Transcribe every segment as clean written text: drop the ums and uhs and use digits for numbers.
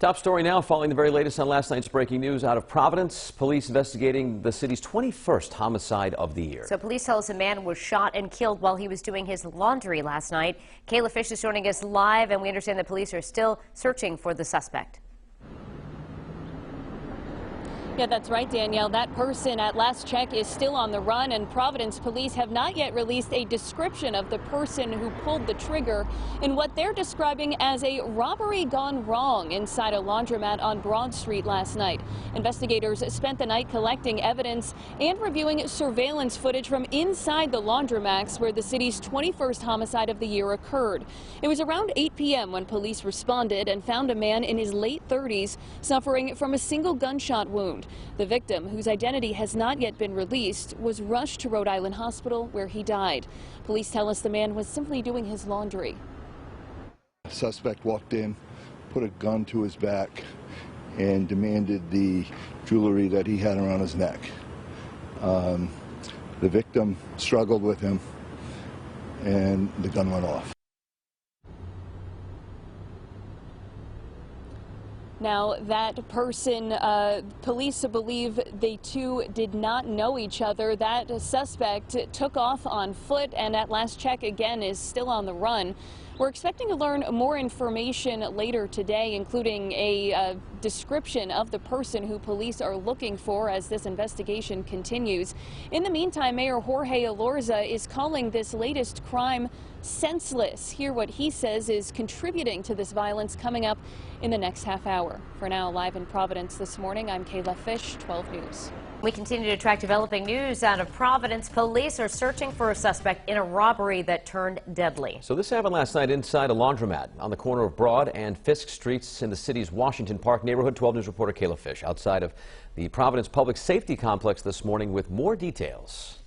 Top story now, following the very latest on last night's breaking news out of Providence. Police investigating the city's 21st homicide of the year. So police tell us a man was shot and killed while he was doing his laundry last night. Kayla Fish is joining us live, and we understand that police are still searching for the suspect. Yeah, that's right, Danielle. That person at last check is still on the run, and Providence police have not yet released a description of the person who pulled the trigger in what they're describing as a robbery gone wrong inside a laundromat on Broad Street last night. Investigators spent the night collecting evidence and reviewing surveillance footage from inside the laundromat where the city's 21st homicide of the year occurred. It was around 8 p.m. when police responded and found a man in his late 30s suffering from a single gunshot wound. The victim, whose identity has not yet been released, was rushed to Rhode Island Hospital where he died. Police tell us the man was simply doing his laundry. The suspect walked in, put a gun to his back, and demanded the jewelry that he had around his neck. The victim struggled with him, and the gun went off. Now, that person, police believe they two did not know each other. That suspect took off on foot and at last check again is still on the run. We're expecting to learn more information later today, including a description of the person who police are looking for as this investigation continues. In the meantime, Mayor Jorge Elorza is calling this latest crime senseless. Hear what he says is contributing to this violence coming up in the next half hour. For now, live in Providence this morning, I'm Kayla Fish, 12 News. We continue to track developing news out of Providence. Police are searching for a suspect in a robbery that turned deadly. So this happened last night inside a laundromat on the corner of Broad and Fisk Streets in the city's Washington Park neighborhood. 12 News reporter Kayla Fish outside of the Providence Public Safety Complex this morning with more details.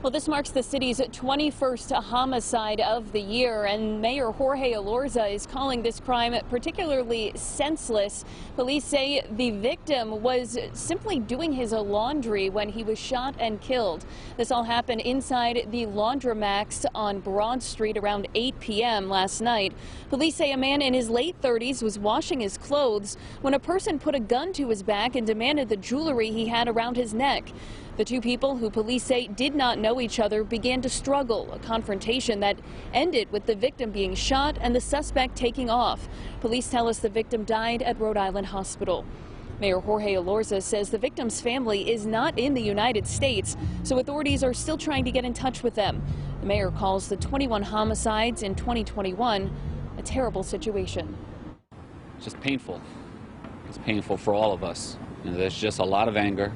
Well, this marks the city's 21st homicide of the year, and Mayor Jorge Elorza is calling this crime particularly senseless. Police say the victim was simply doing his laundry when he was shot and killed. This all happened inside the laundromat on Broad Street around 8 p.m. last night. Police say a man in his late 30s was washing his clothes when a person put a gun to his back and demanded the jewelry he had around his neck. The two people, who police say did not know each other, began to struggle, a confrontation that ended with the victim being shot and the suspect taking off. Police tell us the victim died at Rhode Island Hospital. Mayor Jorge Elorza says the victim's family is not in the United States, so authorities are still trying to get in touch with them. The mayor calls the 21 homicides in 2021 a terrible situation. It's just painful. It's painful for all of us. You know, there's just a lot of anger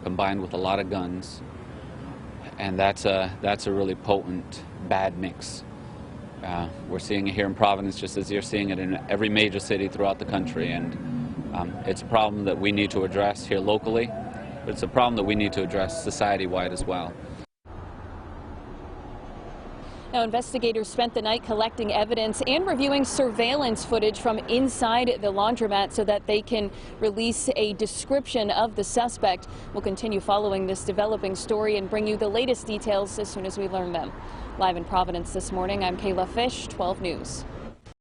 combined with a lot of guns, and that's a really potent, bad mix. We're seeing it here in Providence just as you're seeing it in every major city throughout the country, and it's a problem that we need to address here locally, but it's a problem that we need to address society-wide as well. Now, investigators spent the night collecting evidence and reviewing surveillance footage from inside the laundromat so that they can release a description of the suspect. We'll continue following this developing story and bring you the latest details as soon as we learn them. Live in Providence this morning, I'm Kayla Fish, 12 News.